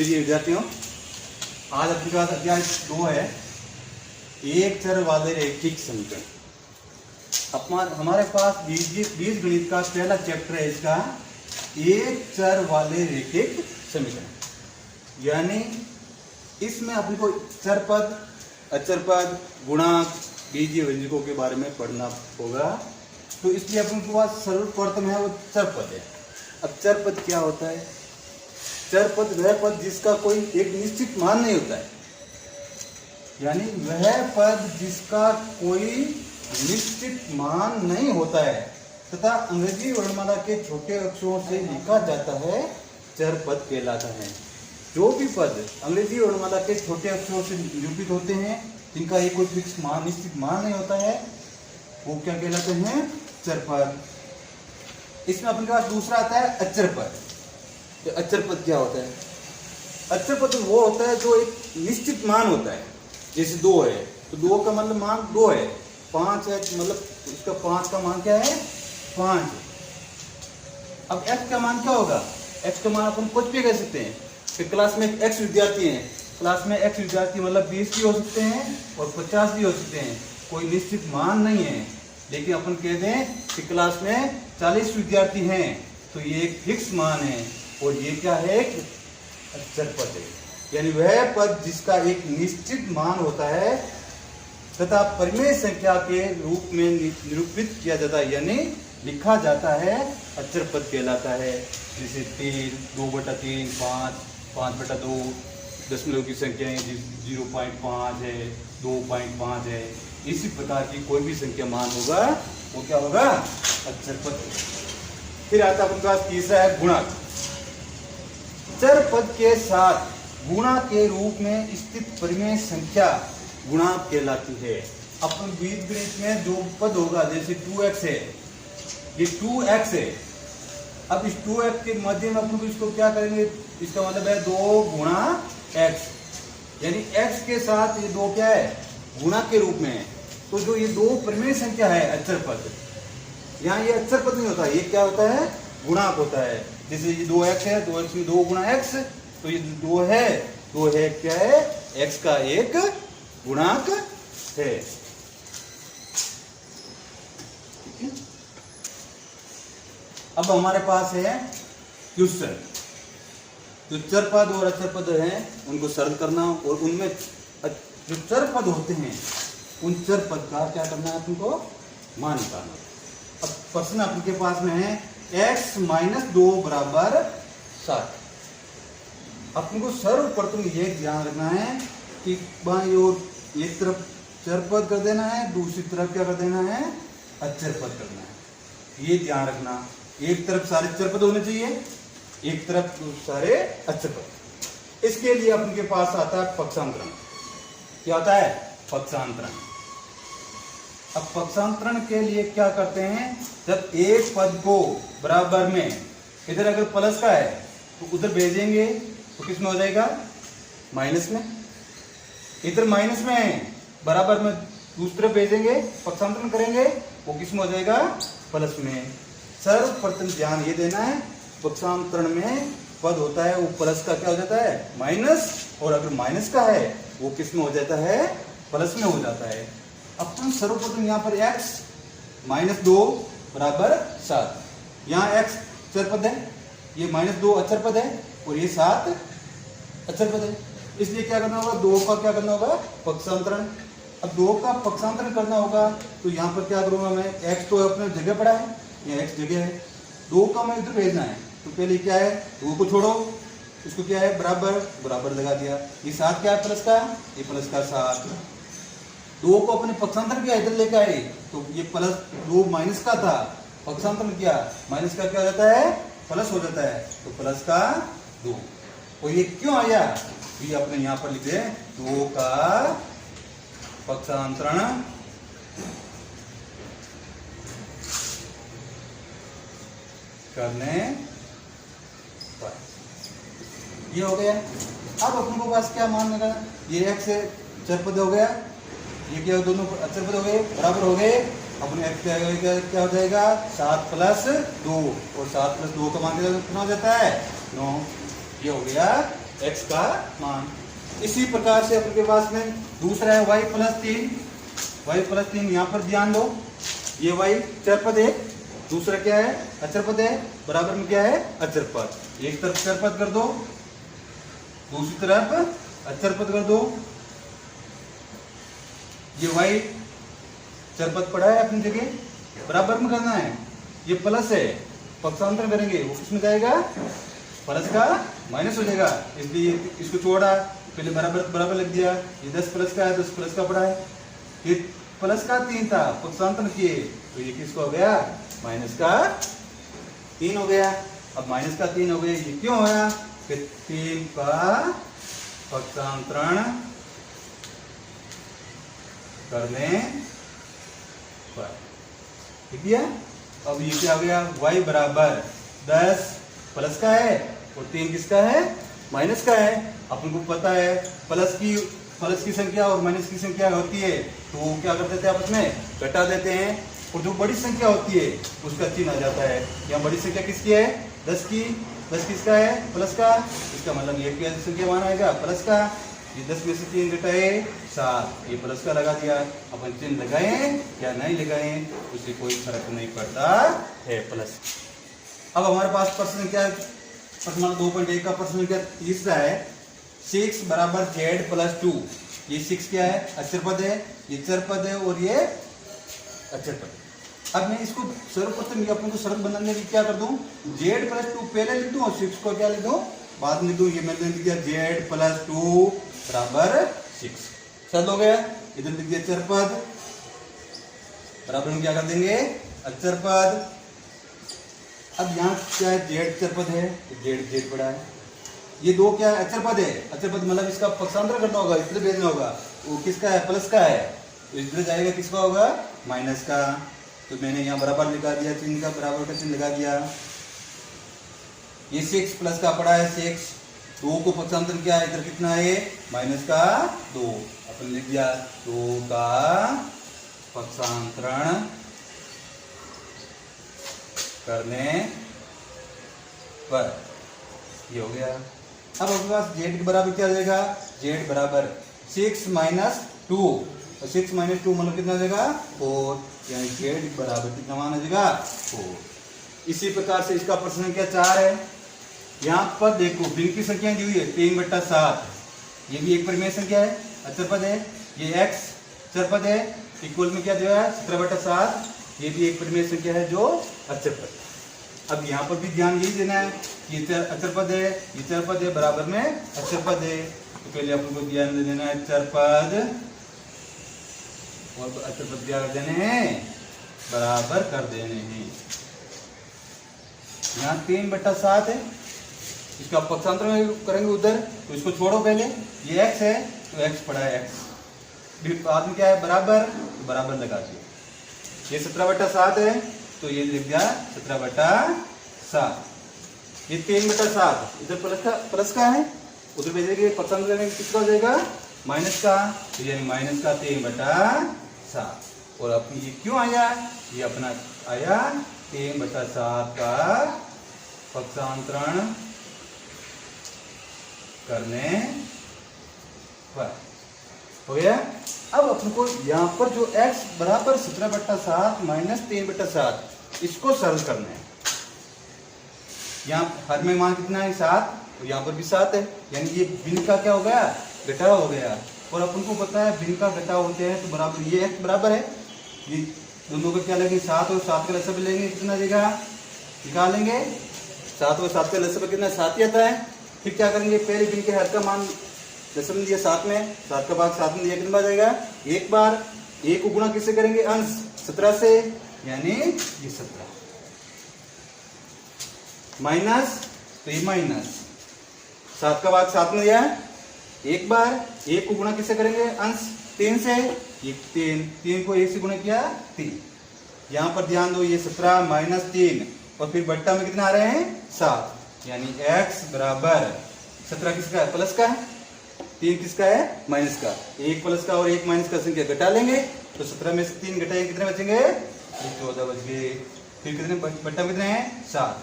प्रिय विद्यार्थियों, आज अपने पास अध्याय 2 है, एक चर वाले रैखिक समीकरण। हमारे पास बीजगणित का पहला चैप्टर है इसका, एक चर वाले रैखिक समीकरण। यानी इसमें अपने को चर पद, अचर पद, गुणांक, बीजीय व्यंजकों के बारे में पढ़ना होगा। तो इसलिए अपने पास सर्वप्रथम है वो चर पद है। अब चर पद क्या होता है? चर पद वह पद जिसका कोई एक निश्चित मान नहीं होता है, यानी वह पद जिसका कोई निश्चित मान नहीं होता है तथा अंग्रेजी वर्णमाला के छोटे अक्षरों से लिखा जाता है, चर पद कहलाता है। जो भी पद अंग्रेजी वर्णमाला के छोटे अक्षरों से निरूपित होते हैं, जिनका एक कोई फिक्स मान, निश्चित मान नहीं होता है, वो क्या कहलाते हैं? चर पद। इसमें अपने पास दूसरा आता है अचर पद। तो अचर पद क्या होता है? अचर पद वो होता है जो एक निश्चित मान होता है। जैसे 2 है तो 2 का मतलब मान 2 है, 5 है मतलब इसका 5 का मान क्या है? 5। अब x का मान क्या होगा? x का मान अपन कुछ भी कह सकते हैं कि क्लास में x विद्यार्थी हैं, क्लास में x विद्यार्थी मतलब 20 भी हो सकते हैं और 50 भी हो सकते हैं, कोई निश्चित मान नहीं है। लेकिन अपन कह दें कि क्लास में 40 विद्यार्थी हैं तो ये एक फिक्स मान है और ये क्या है? एक अचर पद है। यानी वह पद जिसका एक निश्चित मान होता है तथा परिमेय संख्या के रूप में निरूपित किया जाता है, यानी लिखा जाता है, अचर पद कहलाता है। जैसे 3, 2/3, 5, 5/2, दशमलव की संख्याएं 0.5 है, 2.5 है, इसी प्रकार की कोई भी संख्या मान होगा वो क्या होगा? अचर पद। फिर आता अपने पास तीसरा है गुणक। चर पद के साथ गुणा के रूप में स्थित परिमेय संख्या गुणांक कहलाती है। अपन बीजगणित में जो पद होगा, जैसे 2x है, ये 2x है। अब इस 2x के मध्य में अपन इसको क्या करेंगे? इसका मतलब है 2 गुणा x, यानी x के साथ ये 2 क्या है? गुणा के रूप में है। तो जो ये 2 परिमेय संख्या है अचर पद, यहाँ ये अचर पद नहीं होता, ये क्या होता है? गुणांक होता है। जैसे ये 2x है, 2x में 2 गुणा x, तो ये 2 है क्या है? x का एक गुणांक है। ठीक है। अब हमारे पास है क्वेश्चन। जो चर पद और अचर पद हैं उनको सरल करना और उनमें जो चर पद होते हैं उन चर पद का क्या करना है? तुमको मान निकालना। अब प्रश्न आपके पास में है x - 2 = 7। अपन को सर्वप्रथम ये ध्यान रखना है कि बाईं ओर एक तरफ चर पद कर देना है, दूसरी तरफ क्या कर देना है? अचर पद करना है। ये ध्यान रखना, एक तरफ सारे चर पद होने चाहिए, एक तरफ सारे अचर पद। इसके लिए अपन के पास आता है पक्षांतरण। क्या होता है? पक्षांतरण। अब पक्षांतरण के लिए क्या करते हैं? जब एक पद को बराबर में, इधर अगर प्लस का है तो उधर भेजेंगे तो किस में हो जाएगा? माइनस में। इधर माइनस में है, बराबर में दूसरी तरफ भेजेंगे, पक्षांतरण करेंगे, वो किस में हो जाएगा? प्लस में। सर्वप्रथम ध्यान ये देना है, पक्षांतरण में पद होता है वो प्लस का क्या हो जाता है? माइनस, और अगर माइनस का है वो किस में हो जाता है? प्लस में हो जाता है। अपन सर्वप्रथम यहाँ पर x - 2 = 7, यहाँ x चर पद है, ये -2 अचर पद है और ये 7 अचर पद है। इसलिए क्या करना होगा? 2 का क्या करना होगा? पक्षांतरण। अब 2 का पक्षांतरण करना होगा तो यहाँ पर क्या करूँगा मैं? x तो अपने जगह पड़ा है, यहाँ x जगह है, 2 का मैं इधर भेजना है तो पहले क्या है? 2 को छोड़ो, इसको क्या है? बराबर लगा दिया। ये 7 क्या है? प्लस का, ये प्लस का 7। 2 को अपने पक्षांतरण किया, इधर लेकर आए तो ये प्लस 2 माइनस का था, पक्षांतरण किया, माइनस का क्या हो जाता है? प्लस हो जाता है, तो प्लस का 2। और ये क्यों आया? ये अपने यहाँ पर लिखे 2 का पक्षांतरण करने पर ये हो गया। अब अपन को पास क्या मान लगा? ये x चर पद हो गया, ये क्या? दोनों अचर पद हो गए, बराबर हो गए। अपने x क्या हो जाएगा? 7 + 2, और 7 + 2 का मान कितना हो जाता है? 9। ये हो गया x का मान। इसी प्रकार से अपने पास में दूसरा है y प्लस 3, यहाँ पर ध्यान दो, ये y चर पद है, दूसरा क्या है अचर पद है, बराबर में क्या है अचर पद। एक तरफ चर पद कर दो, दूसरी तरफ अचर पद कर दो। ये y चर पद पड़ा है अपनी जगह, बराबर में करना है, ये प्लस है, पक्षांतर करेंगे वो किसमें जाएगा, प्लस का माइनस हो जाएगा, इसलिए इसको छोड़ा, पहले बराबर बराबर लिख दिया। ये 10 प्लस का है, 10 प्लस का पड़ा है, ये प्लस का 3 था, पक्षांतर किए तो ये किसका हो गया, माइनस का 3 हो गया। अब माइनस का 3 हो गया, ये क्यों होया, कि 3 का पक्षांतरण करने पर, ठीक है। अब ये क्या हो गया, y बराबर 10 प्लस का है और 3 किसका है, माइनस का है। अपन को पता है प्लस की संख्या और माइनस की संख्या होती है तो वो क्या कर देते हैं आपस में घटा देते हैं, और जो बड़ी संख्या होती है उसका चिन्ह आ जाता है। यहाँ बड़ी संख्या किसकी है, 10 किसका है, प्लस का, इसका मतलब ये क्या संख्या मान आएगा, प्लस का। ये 10 में से 3 घटाए 7, ये प्लस का लगा दिया। अपन चिन्ह लगाएं या नहीं लगाएं उससे कोई फर्क नहीं पड़ता है, प्लस। अब हमारे पास प्रश्न क्या है, प्रश्न 2.1 का प्रश्न क्या तीसरा है, 6 बराबर z प्लस 2। ये 6 क्या है, अचर पद है, ये चर पद है और ये अचर पद। अब मैं इसको सर्वप्रथम अपन को सरल बनाने की क्या कर दूं, z प्लस 2 पहले लिख दूं और 6 को क्या लिख दूं, बाद में लिख दूं। ये मैंने लिख दिया z प्लस 2 बराबर 6, सरल हो गया। इधर लिख दिया चर पद, बराबर में क्या कर देंगे, अचर पद। अब यहाँ क्या है, z चर पद है, z पड़ा है, ये 2 क्या है, अचर पद है, अचर पद मतलब इसका पक्षांतर करना होगा, इधर भेजना होगा, वो किसका है, प्लस का है, तो इधर जाएगा किसका होगा, माइनस का। तो मैंने यहाँ बराबर लगा दिया, चिन्ह का बराबर का चिन्ह लगा दिया। ये 6 प्लस का पड़ा है 6, 2 को पक्षांतर किया, इधर कितना है, माइनस का 2, अपन लिख दिया 2 का पक्षांतरण करने पर, ये हो गया। अब अपने पास z के बराबर क्या आ जाएगा, z बराबर 6 माइनस 2, और 6 माइनस 2 मतलब कितना आ जाएगा 4, यानी z बराबर कितना मान आ जाएगा 4। इसी प्रकार से इसका प्रश्न संख्या 4 है। यहाँ पर देखो भिन्न की संख्या दी हुई है 3/7, ये भी एक परिमेय संख्या है, अचर पद है, ये x चर पद है, इक्वल में क्या दिया है 17/7, ये भी एक परिमेय संख्या है जो अचर पद। अब यहाँ पर भी ध्यान यही देना है कि ये अचर पद है, ये चर पद है, बराबर में अचर पद है, तो पहले अपन को ध्यान दे देना है चर पद और अचर पद क्या कर देने हैं, बराबर कर देने हैं। यहाँ 3/7 है, इसका पक्षांतर करेंगे उधर, तो इसको छोड़ो पहले, ये x है तो x पड़ा है x, बाद में क्या है बराबर, तो बराबर लगा दिया। ये 17/7 है तो ये लिख दिया 17/7। ये 3/7 इधर प्लस का है, उधर भेजेंगे पक्षांतर करेंगे किसका हो जाएगा, माइनस का, तो यानी माइनस का 3/7। और अब ये क्यों आया, ये अपना आया 3/7 का पक्षांतरण करने पर, हो गया। अब अपन को यहाँ पर जो x बराबर 17/7 माइनस 3/7 इसको सरल करना है। यहाँ हर में मान कितना है 7, तो यहाँ पर भी 7 है, यानी ये भिन्न का क्या हो गया, घटाव हो गया। और अपन को पता है भिन्न का घटाव होते हैं तो बराबर, ये x बराबर है, ये दोनों का क्या लेंगे 7 और 7 का लसागु लेंगे, कितना देगा निकालेंगे, 7 और 7 का लसागु कितना 7 ही आता है। फिर क्या करेंगे, पहले भिन्न के हर का मान दशमलव दिया 7 में, 7 का भाग 7 में दिया, कितना आ जाएगा एक बार, 1 को गुणा किससे करेंगे, अंश 17 से, यानी ये 17 माइनस, तो ये माइनस 7 का भाग 7 में दिया एक बार, 1 को गुणा किससे करेंगे, अंश 3 से, ये 3 को 1 से गुणा किया 3। यहाँ पर ध्यान दो, ये 17 माइनस 3 और फिर बट्टा में कितना आ रहे हैं 7, यानी x बराबर 17 किसका है, प्लस का है, 3 किसका है, माइनस का। 1 प्लस का और 1 माइनस का संख्या घटा लेंगे तो 17 में से 3 घटाएंगे कितने बचेंगे, 14 बच गए। फिर कितने बट्टा में कितने हैं 7,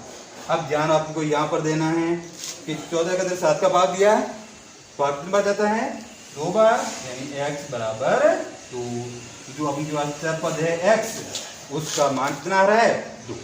अब ध्यान आपको यहाँ पर देना है कि 14 का 7 का भाग दिया है, भाग कितनी बार जाता है? 2 बार, यानी x बराबर 2। जो अपनी पास चर पद है x, उसका मान कितना आ रहा है? 2।